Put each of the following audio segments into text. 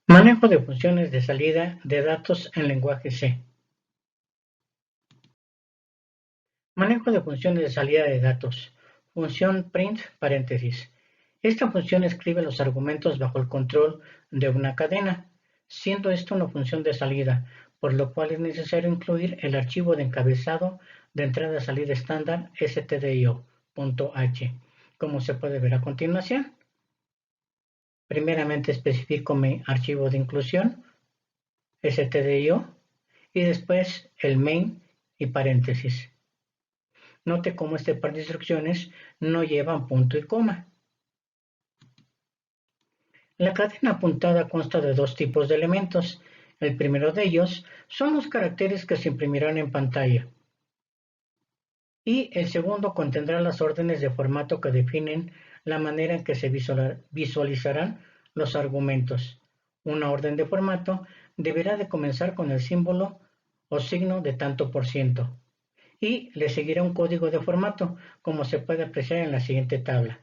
Manejo de funciones de salida de datos en lenguaje C. Manejo de funciones de salida de datos. Función print paréntesis. Esta función escribe los argumentos bajo el control de una cadena, siendo esto una función de salida, por lo cual es necesario incluir el archivo de encabezado de entrada-salida estándar stdio.h, como se puede ver a continuación. Primeramente especifico mi archivo de inclusión, stdio, y después el main y paréntesis. Note cómo este par de instrucciones no llevan punto y coma. La cadena apuntada consta de dos tipos de elementos. El primero de ellos son los caracteres que se imprimirán en pantalla. Y el segundo contendrá las órdenes de formato que definen la manera en que se visualizarán los argumentos. Una orden de formato deberá de comenzar con el símbolo o signo de tanto por ciento. Y le seguirá un código de formato, como se puede apreciar en la siguiente tabla.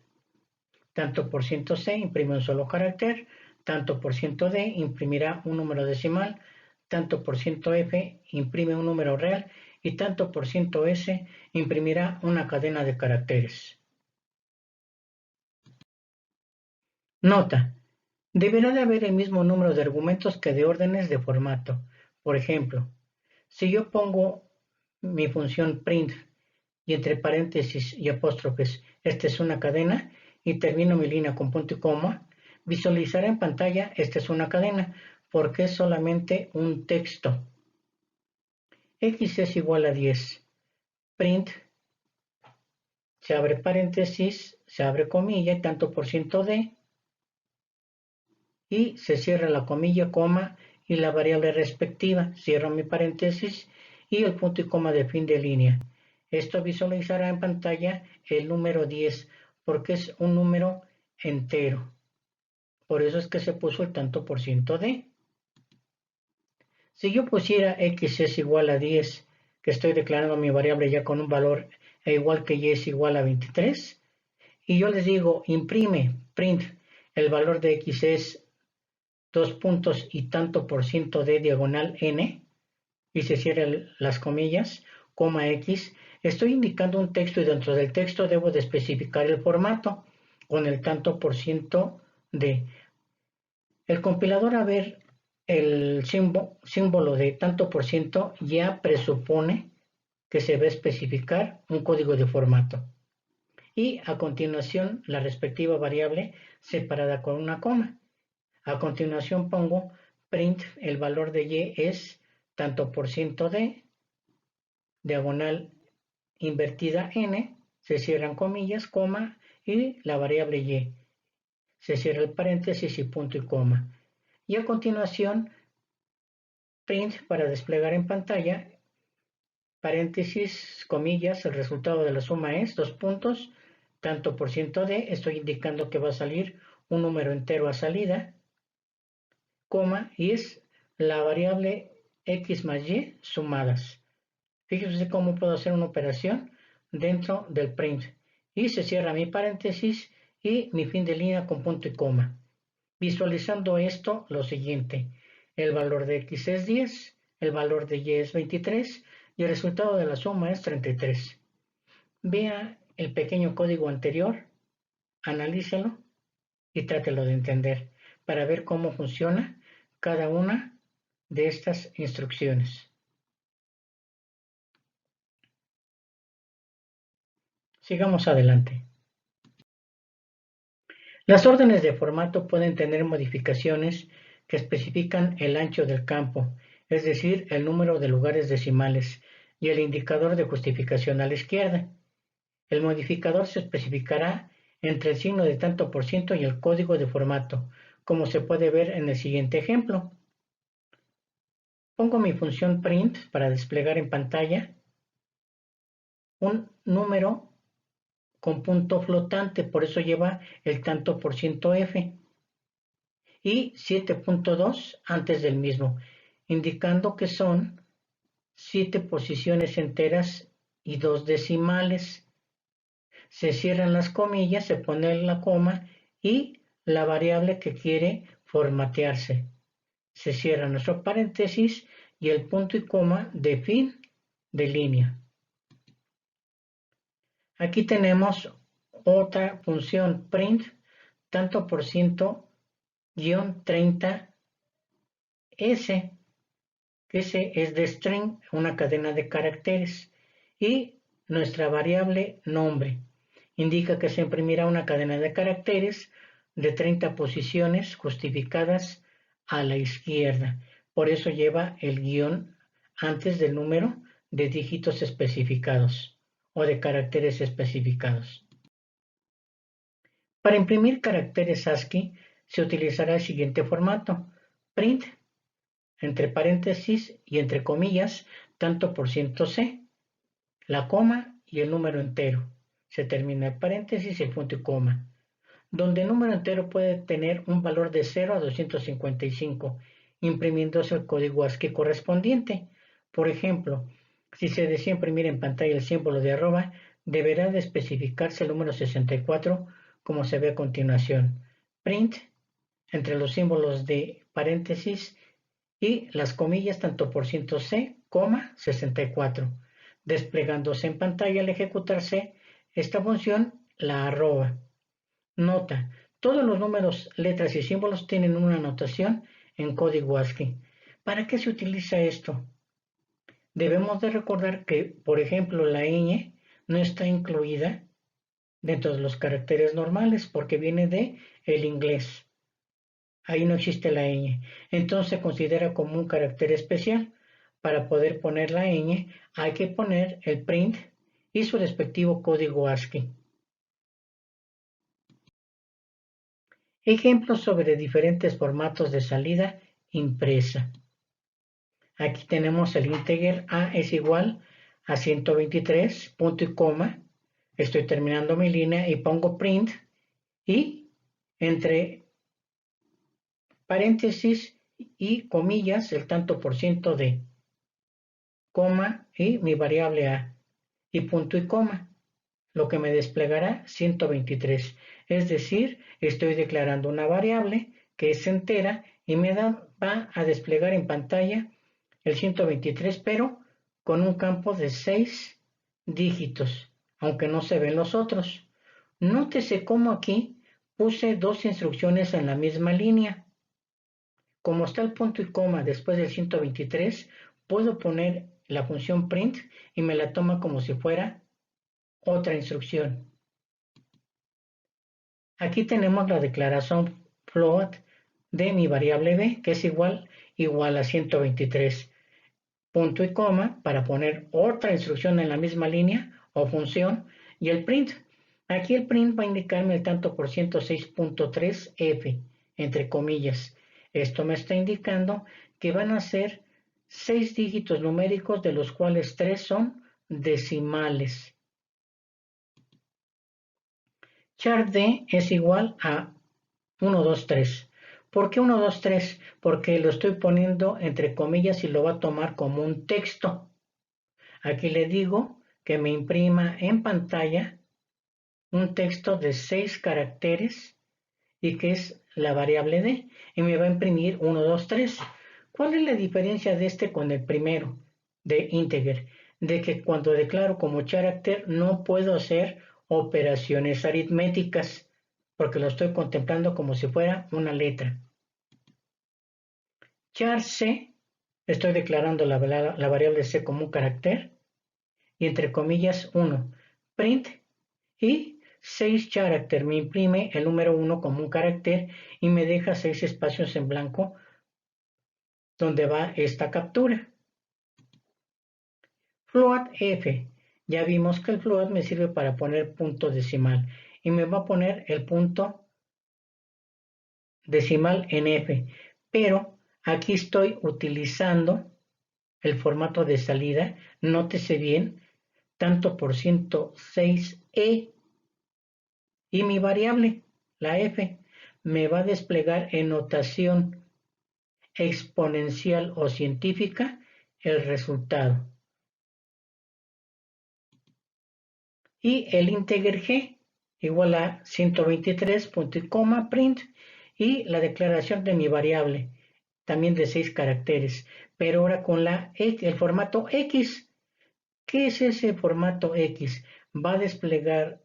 Tanto por ciento C imprime un solo carácter, tanto por ciento D imprimirá un número decimal, tanto por ciento F imprime un número real y tanto por ciento S imprimirá una cadena de caracteres. Nota: deberá de haber el mismo número de argumentos que de órdenes de formato. Por ejemplo, si yo pongo mi función print y entre paréntesis y apóstrofes, esta es una cadena, y termino mi línea con punto y coma, visualizará en pantalla, esta es una cadena, porque es solamente un texto. X es igual a 10. Print, se abre paréntesis, se abre comilla, y tanto por ciento D, y se cierra la comilla, coma, y la variable respectiva. Cierro mi paréntesis y el punto y coma de fin de línea. Esto visualizará en pantalla el número 10, porque es un número entero. Por eso es que se puso el tanto por ciento de. Si yo pusiera x es igual a 10, que estoy declarando mi variable ya con un valor igual que y es igual a 23, y yo les digo imprime, print, el valor de x es 2 puntos y tanto por ciento de diagonal n, y se cierran las comillas, coma x, estoy indicando un texto y dentro del texto debo de especificar el formato con el tanto por ciento de. El compilador, a ver el símbolo de tanto por ciento, ya presupone que se va a especificar un código de formato. Y a continuación la respectiva variable separada con una coma. A continuación pongo print, el valor de y es tanto por ciento de, diagonal invertida n, se cierran comillas, coma, y la variable y. Se cierra el paréntesis y punto y coma. Y a continuación, print para desplegar en pantalla, paréntesis, comillas, el resultado de la suma es 2 puntos, tanto por ciento de, estoy indicando que va a salir un número entero a salida, coma, y es la variable x más y sumadas. Fíjense cómo puedo hacer una operación dentro del print. Y se cierra mi paréntesis y mi fin de línea con punto y coma. Visualizando esto, lo siguiente: el valor de x es 10, el valor de y es 23 y el resultado de la suma es 33. Vea el pequeño código anterior, analícelo y trátelo de entender para ver cómo funciona cada una de estas instrucciones. Sigamos adelante. Las órdenes de formato pueden tener modificaciones que especifican el ancho del campo, es decir, el número de lugares decimales, y el indicador de justificación a la izquierda. El modificador se especificará entre el signo de tanto por ciento y el código de formato, como se puede ver en el siguiente ejemplo. Pongo mi función print para desplegar en pantalla un número con punto flotante, por eso lleva el tanto por ciento F, y 7.2 antes del mismo, indicando que son 7 posiciones enteras y 2 decimales. Se cierran las comillas, se pone la coma y la variable que quiere formatearse. Se cierra nuestro paréntesis y el punto y coma de fin de línea. Aquí tenemos otra función print, tanto por ciento guión 30S, que es de string, una cadena de caracteres, y nuestra variable nombre indica que se imprimirá una cadena de caracteres de 30 posiciones justificadas a la izquierda. Por eso lleva el guión antes del número de dígitos especificados o de caracteres especificados. Para imprimir caracteres ASCII se utilizará el siguiente formato: print, entre paréntesis y entre comillas, tanto por ciento C, la coma y el número entero. Se termina el paréntesis y el punto y coma, donde el número entero puede tener un valor de 0 a 255, imprimiéndose el código ASCII correspondiente. Por ejemplo, si se desea imprimir en pantalla el símbolo de arroba, deberá de especificarse el número 64, como se ve a continuación. Print, entre los símbolos de paréntesis y las comillas, tanto por ciento C, 64, desplegándose en pantalla al ejecutarse esta función, la arroba. Nota: todos los números, letras y símbolos tienen una notación en código ASCII. ¿Para qué se utiliza esto? Debemos de recordar que, por ejemplo, la ñ no está incluida dentro de los caracteres normales porque viene de el inglés. Ahí no existe la ñ. Entonces se considera como un carácter especial. Para poder poner la ñ hay que poner el print y su respectivo código ASCII. Ejemplos sobre diferentes formatos de salida impresa. Aquí tenemos el integer a es igual a 123, punto y coma. Estoy terminando mi línea y pongo print y entre paréntesis y comillas el tanto por ciento de, coma y mi variable a y punto y coma, lo que me desplegará 123. Es decir, estoy declarando una variable que es entera y me va a desplegar en pantalla el 123, pero con un campo de 6 dígitos, aunque no se ven los otros. Nótese cómo aquí puse dos instrucciones en la misma línea. Como está el punto y coma después del 123, puedo poner la función print y me la toma como si fuera otra instrucción. Aquí tenemos la declaración float de mi variable b, que es igual a 123, punto y coma, para poner otra instrucción en la misma línea o función, y el print. Aquí el print va a indicarme el tanto por ciento 6.3f, entre comillas. Esto me está indicando que van a ser 6 dígitos numéricos, de los cuales 3 son decimales. Char D es igual a 1, 2, 3. ¿Por qué 1, 2, 3? Porque lo estoy poniendo entre comillas y lo va a tomar como un texto. Aquí le digo que me imprima en pantalla un texto de 6 caracteres y que es la variable D, y me va a imprimir 1, 2, 3. ¿Cuál es la diferencia de este con el primero, de integer? De que cuando declaro como character no puedo hacer operaciones aritméticas, porque lo estoy contemplando como si fuera una letra. Char C, estoy declarando la variable C como un carácter, y entre comillas 1, print, y 6 character, me imprime el número 1 como un carácter y me deja 6 espacios en blanco donde va esta captura. Float F, ya vimos que el float me sirve para poner punto decimal y me va a poner el punto decimal en F, pero aquí estoy utilizando el formato de salida, nótese bien, tanto por ciento 6E, y mi variable, la F, me va a desplegar en notación exponencial o científica el resultado. Y el integer G igual a 123, punto y coma, print, y la declaración de mi variable, también de 6 caracteres, pero ahora con el formato X. ¿Qué es ese formato X? Va a desplegar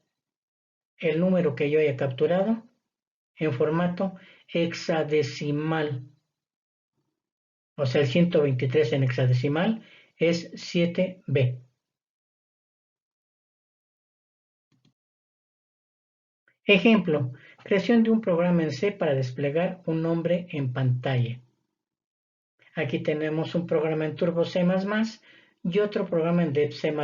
el número que yo haya capturado en formato hexadecimal. O sea, el 123 en hexadecimal es 7B. Ejemplo, creación de un programa en C para desplegar un nombre en pantalla. Aquí tenemos un programa en Turbo C++ y otro programa en Dev C++,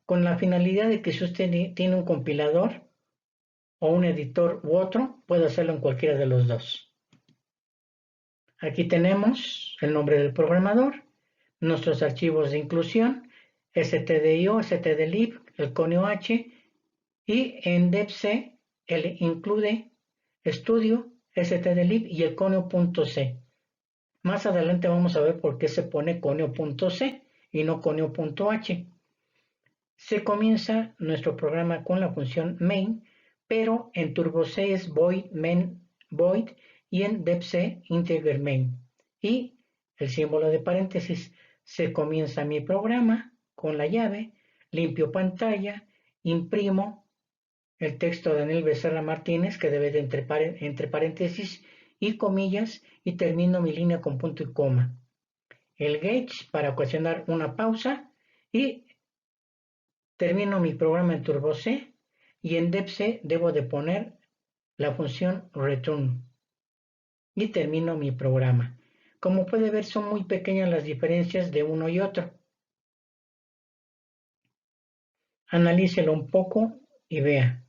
con la finalidad de que si usted tiene un compilador o un editor u otro, puede hacerlo en cualquiera de los dos. Aquí tenemos el nombre del programador, nuestros archivos de inclusión, stdio, stdlib, el conio-h, y en devc el include studio, stdlib y el conio.c. Más adelante vamos a ver por qué se pone conio.c y no conio.h. Se comienza nuestro programa con la función main, pero en Turbo C es void main void y en devc integer main. Y el símbolo de paréntesis. Se comienza mi programa con la llave, limpio pantalla, imprimo el texto de Daniel Becerra Martínez, que debe de entre paréntesis y comillas, y termino mi línea con punto y coma. El gauge para ocasionar una pausa y termino mi programa en Turbo C y en devc debo de poner la función return y termino mi programa. Como puede ver, son muy pequeñas las diferencias de uno y otro. Analícelo un poco y vea.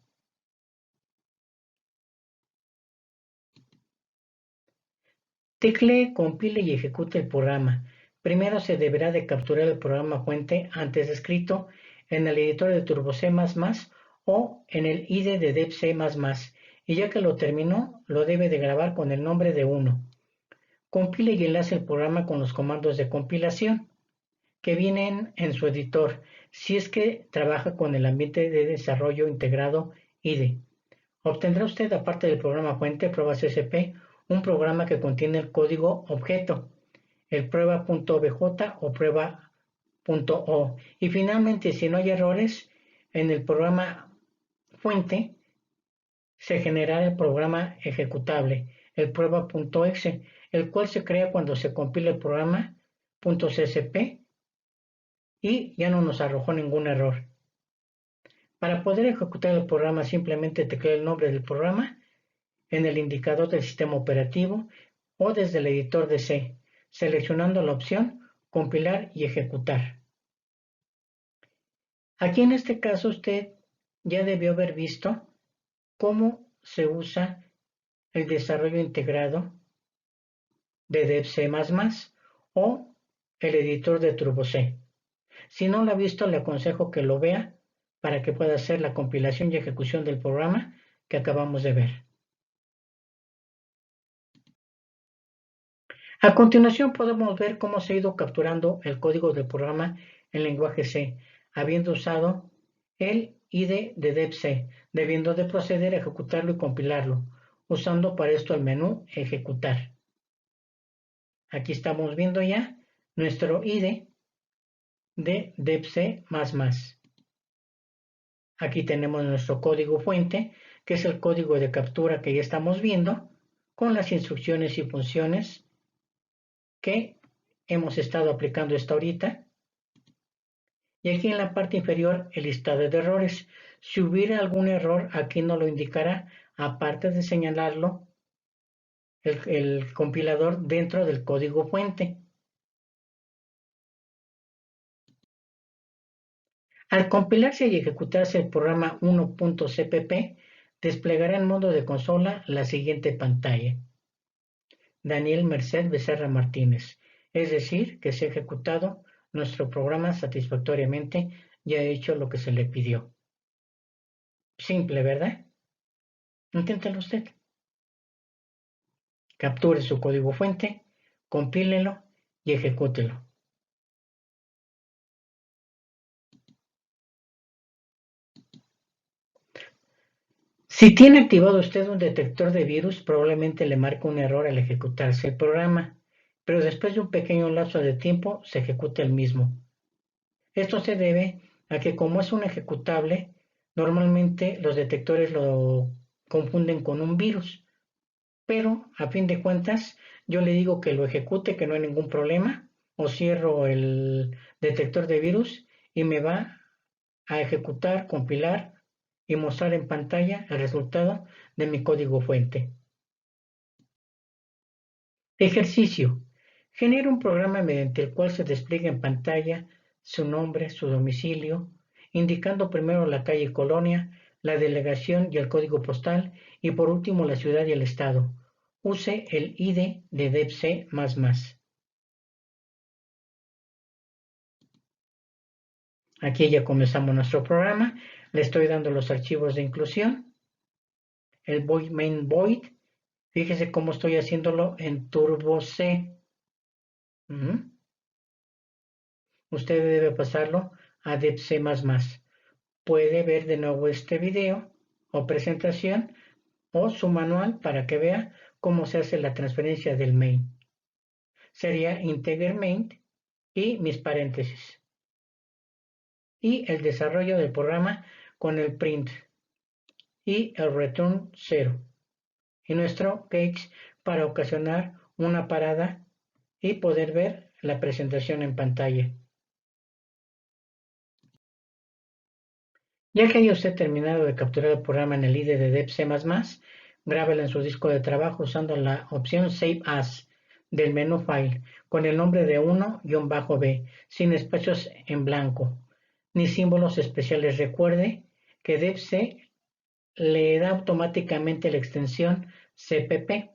Teclee, compile y ejecute el programa. Primero se deberá de capturar el programa fuente antes descrito en el editor de Turbo C++ o en el IDE de Dev C++, y ya que lo terminó, lo debe de grabar con el nombre de 1. Compile y enlace el programa con los comandos de compilación que vienen en su editor, si es que trabaja con el ambiente de desarrollo integrado IDE. Obtendrá usted, aparte del programa fuente pruebas SP, un programa que contiene el código objeto, el prueba.obj o prueba.o. Y finalmente, si no hay errores, en el programa fuente se generará el programa ejecutable, el prueba.exe, el cual se crea cuando se compila el programa .csp y ya no nos arrojó ningún error. Para poder ejecutar el programa, simplemente teclea el nombre del programa en el indicador del sistema operativo o desde el editor de C, seleccionando la opción compilar y ejecutar. Aquí en este caso usted ya debió haber visto cómo se usa el desarrollo integrado de Dev C++ o el editor de Turbo C. Si no lo ha visto, le aconsejo que lo vea para que pueda hacer la compilación y ejecución del programa que acabamos de ver. A continuación podemos ver cómo se ha ido capturando el código del programa en lenguaje C, habiendo usado el IDE de devc, debiendo de proceder a ejecutarlo y compilarlo, usando para esto el menú Ejecutar. Aquí estamos viendo ya nuestro IDE de devc++. Aquí tenemos nuestro código fuente, que es el código de captura que ya estamos viendo, con las instrucciones y funciones que hemos estado aplicando hasta ahorita. Y aquí en la parte inferior el listado de errores. Si hubiera algún error, aquí nos lo indicará, aparte de señalarlo el compilador dentro del código fuente. Al compilarse y ejecutarse el programa 1.cpp, desplegará en modo de consola la siguiente pantalla. Daniel Merced Becerra Martínez, es decir, que se ha ejecutado nuestro programa satisfactoriamente y ha hecho lo que se le pidió. Simple, ¿verdad? Inténtelo usted. Capture su código fuente, compílelo y ejecútelo. Si tiene activado usted un detector de virus, probablemente le marque un error al ejecutarse el programa. pero después de un pequeño lapso de tiempo se ejecuta el mismo. Esto se debe a que como es un ejecutable, normalmente los detectores lo confunden con un virus, pero a fin de cuentas yo le digo que lo ejecute, que no hay ningún problema, o cierro el detector de virus y me va a ejecutar, compilar y mostrar en pantalla el resultado de mi código fuente. Ejercicio. Genera un programa mediante el cual se despliega en pantalla su nombre, su domicilio, indicando primero la calle y colonia, la delegación y el código postal y por último la ciudad y el estado. Use el ID de DEPC++. Aquí ya comenzamos nuestro programa. Le estoy dando los archivos de inclusión. El void main void. Fíjese cómo estoy haciéndolo en Turbo C. Usted debe pasarlo a DEPC++. Puede ver de nuevo este video o presentación o su manual para que vea cómo se hace la transferencia del main. Sería integer main y mis paréntesis. Y el desarrollo del programa con el print y el return 0. Y nuestro cage para ocasionar una parada y poder ver la presentación en pantalla. Ya que haya usted terminado de capturar el programa en el IDE de DEPC++, grábelo en su disco de trabajo usando la opción Save As del menú File con el nombre de 1-B, sin espacios en blanco, ni símbolos especiales. Recuerde que DEPC le da automáticamente la extensión CPP.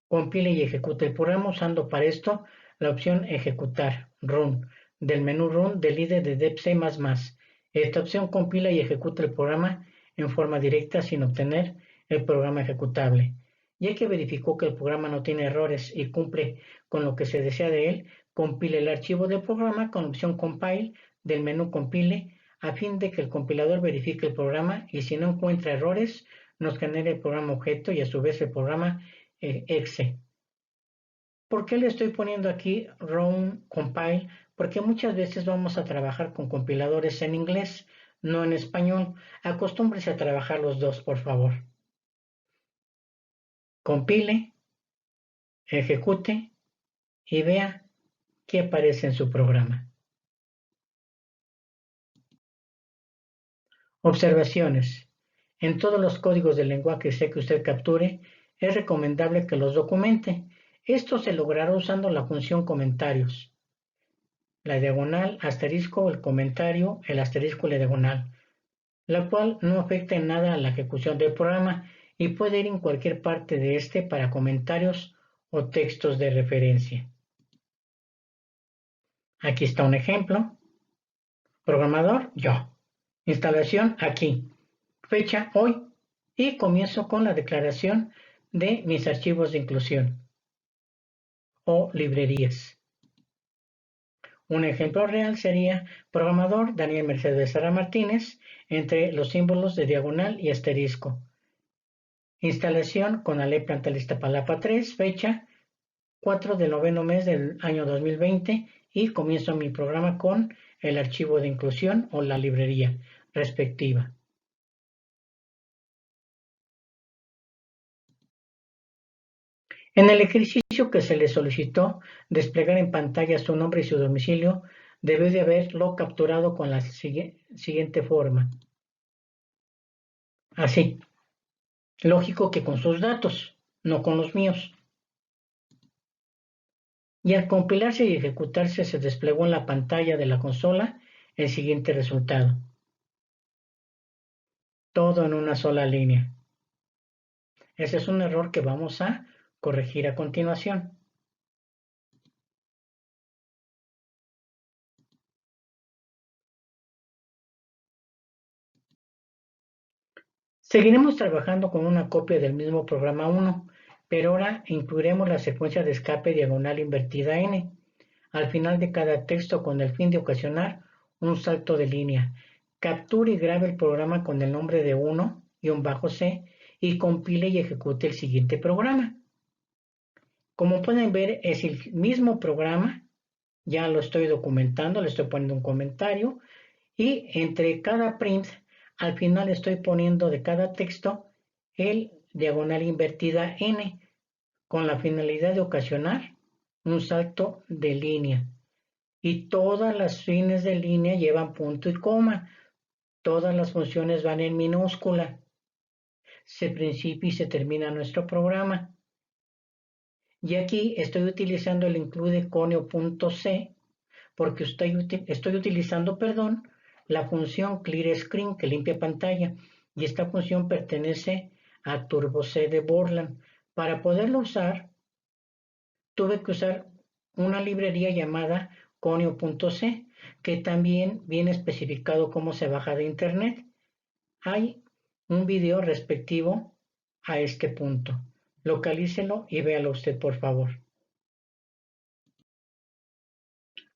Compile y ejecute el programa usando para esto la opción Ejecutar, Run, del menú Run del IDE de DEPC++. Esta opción compila y ejecuta el programa en forma directa sin obtener el programa ejecutable. Ya que verificó que el programa no tiene errores y cumple con lo que se desea de él, compile el archivo del programa con opción Compile del menú Compile a fin de que el compilador verifique el programa y si no encuentra errores, nos genere el programa objeto y a su vez el programa exe. ¿Por qué le estoy poniendo aquí run compile? Porque muchas veces vamos a trabajar con compiladores en inglés, no en español. Acostúmbrese a trabajar los dos, por favor. Compile, ejecute y vea qué aparece en su programa. Observaciones. En todos los códigos del lenguaje C que usted capture, es recomendable que los documente. Esto se logrará usando la función comentarios. La diagonal, asterisco, el comentario, el asterisco y la diagonal, la cual no afecta en nada a la ejecución del programa y puede ir en cualquier parte de este para comentarios o textos de referencia. Aquí está un ejemplo. Programador, yo. Instalación, aquí. Fecha, hoy. Y comienzo con la declaración de mis archivos de inclusión o librerías. Un ejemplo real sería programador Daniel Mercedes Sara Martínez entre los símbolos de diagonal y asterisco. Instalación con Ale Planta Iztapalapa 3, fecha 4 del noveno mes del año 2020 y comienzo mi programa con el archivo de inclusión o la librería respectiva. En el ejercicio que se le solicitó desplegar en pantalla su nombre y su domicilio, debe de haberlo capturado con la siguiente forma. Así. Lógico que con sus datos, no con los míos. Y al compilarse y ejecutarse se desplegó en la pantalla de la consola el siguiente resultado. Todo en una sola línea. Ese es un error que vamos a corregir a continuación. Seguiremos trabajando con una copia del mismo programa 1, pero ahora incluiremos la secuencia de escape diagonal invertida n al final de cada texto con el fin de ocasionar un salto de línea. Capture y grabe el programa con el nombre de 1-C y compile y ejecute el siguiente programa. Como pueden ver, es el mismo programa, ya lo estoy documentando, le estoy poniendo un comentario y entre cada print, al final estoy poniendo de cada texto el diagonal invertida N con la finalidad de ocasionar un salto de línea. Y todas las fines de línea llevan punto y coma. Todas las funciones van en minúscula. Se principia y se termina nuestro programa. Y aquí estoy utilizando el include conio.c porque estoy utilizando, la función clear screen que limpia pantalla. Y esta función pertenece a TurboC de Borland. Para poderlo usar, tuve que usar una librería llamada conio.c, que también viene especificado cómo se baja de internet. Hay un video respectivo a este punto. Localícelo y véalo usted, por favor.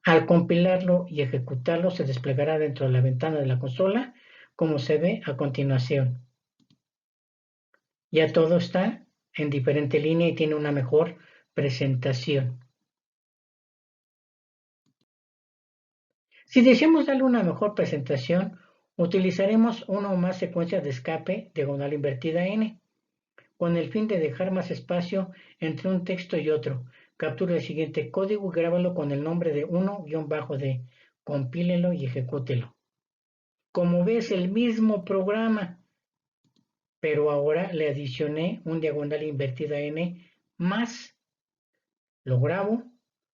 Al compilarlo y ejecutarlo, se desplegará dentro de la ventana de la consola, como se ve a continuación. Ya todo está en diferente línea y tiene una mejor presentación. Si deseamos darle una mejor presentación, utilizaremos una o más secuencias de escape diagonal invertida N, con el fin de dejar más espacio entre un texto y otro. Capture el siguiente código y grábalo con el nombre de 1-d, compílelo y ejecútelo. Como ves, el mismo programa, pero ahora le adicioné un diagonal invertida N más. Lo grabo,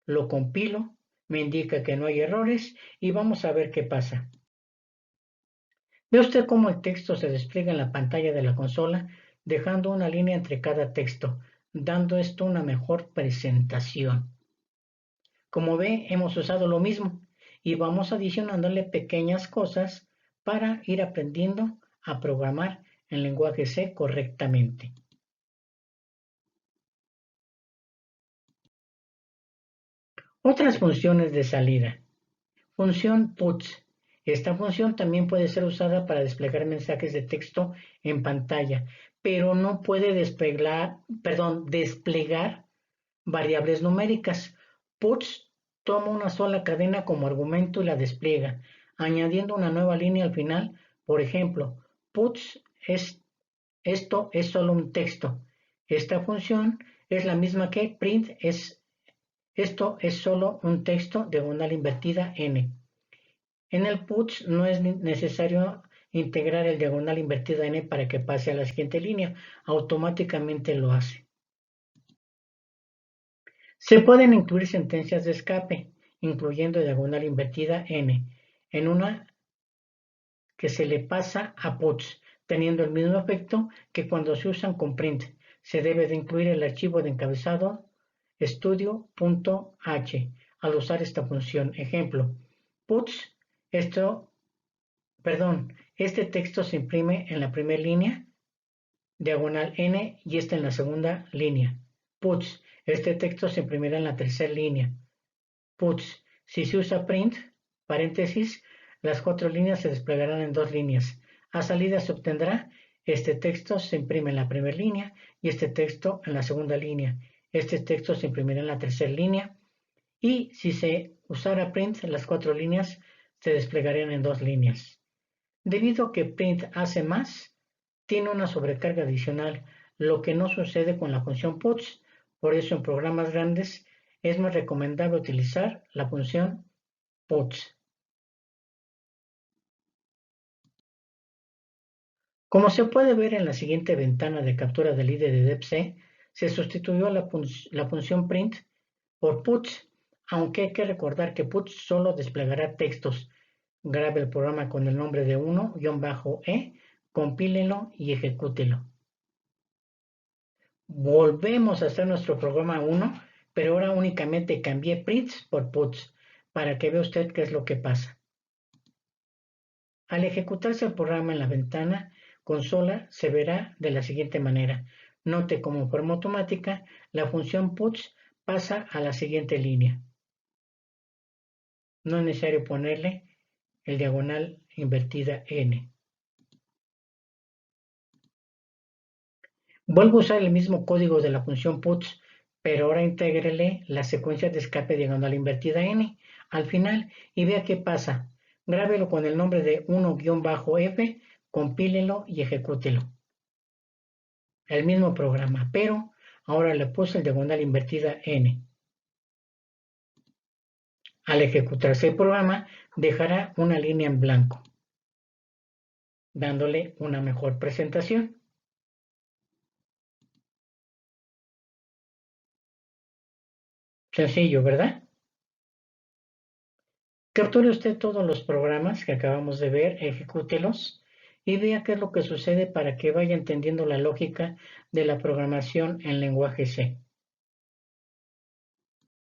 lo compilo, me indica que no hay errores y vamos a ver qué pasa. Ve usted cómo el texto se despliega en la pantalla de la consola, dejando una línea entre cada texto, dando esto una mejor presentación. Como ve, hemos usado lo mismo y vamos adicionándole pequeñas cosas para ir aprendiendo a programar en lenguaje C correctamente. Otras funciones de salida. Función puts. Esta función también puede ser usada para desplegar mensajes de texto en pantalla, pero no puede desplegar variables numéricas. Puts toma una sola cadena como argumento y la despliega, añadiendo una nueva línea al final. Por ejemplo, puts esto es solo un texto. Esta función es la misma que print esto es solo un texto diagonal invertida N. En el puts no es necesario integrar el diagonal invertida N para que pase a la siguiente línea, automáticamente lo hace. Se pueden incluir sentencias de escape, incluyendo diagonal invertida N, en una que se le pasa a puts, teniendo el mismo efecto que cuando se usan con print. Se debe de incluir el archivo de encabezado studio.h al usar esta función. Ejemplo, puts, este texto se imprime en la primera línea, diagonal N, y este en la segunda línea. Puts, este texto se imprimirá en la tercera línea. Puts, si se usa print, paréntesis, las 4 líneas se desplegarán en 2 líneas. A salida se obtendrá, este texto se imprime en la primera línea y este texto en la segunda línea. Este texto se imprimirá en la tercera línea y si se usara print, las 4 líneas se desplegarían en 2 líneas. Debido a que print hace más, tiene una sobrecarga adicional, lo que no sucede con la función puts. Por eso en programas grandes es más recomendable utilizar la función puts. Como se puede ver en la siguiente ventana de captura del IDE de debc, se sustituyó la función print por puts, aunque hay que recordar que puts solo desplegará textos. Grabe el programa con el nombre de 1-e, compílelo y ejecútelo. Volvemos a hacer nuestro programa 1, pero ahora únicamente cambié prints por puts, para que vea usted qué es lo que pasa. Al ejecutarse el programa en la ventana consola se verá de la siguiente manera. Note cómo en forma automática la función puts pasa a la siguiente línea. No es necesario ponerle el diagonal invertida N. Vuelvo a usar el mismo código de la función puts, pero ahora intégrele la secuencia de escape diagonal invertida n al final y vea qué pasa. Grábelo con el nombre de 1-f, compílelo y ejecútelo. El mismo programa, pero ahora le puse el diagonal invertida n. Al ejecutarse el programa, dejará una línea en blanco, dándole una mejor presentación. Sencillo, ¿verdad? Capture usted todos los programas que acabamos de ver, ejecútelos y vea qué es lo que sucede para que vaya entendiendo la lógica de la programación en lenguaje C.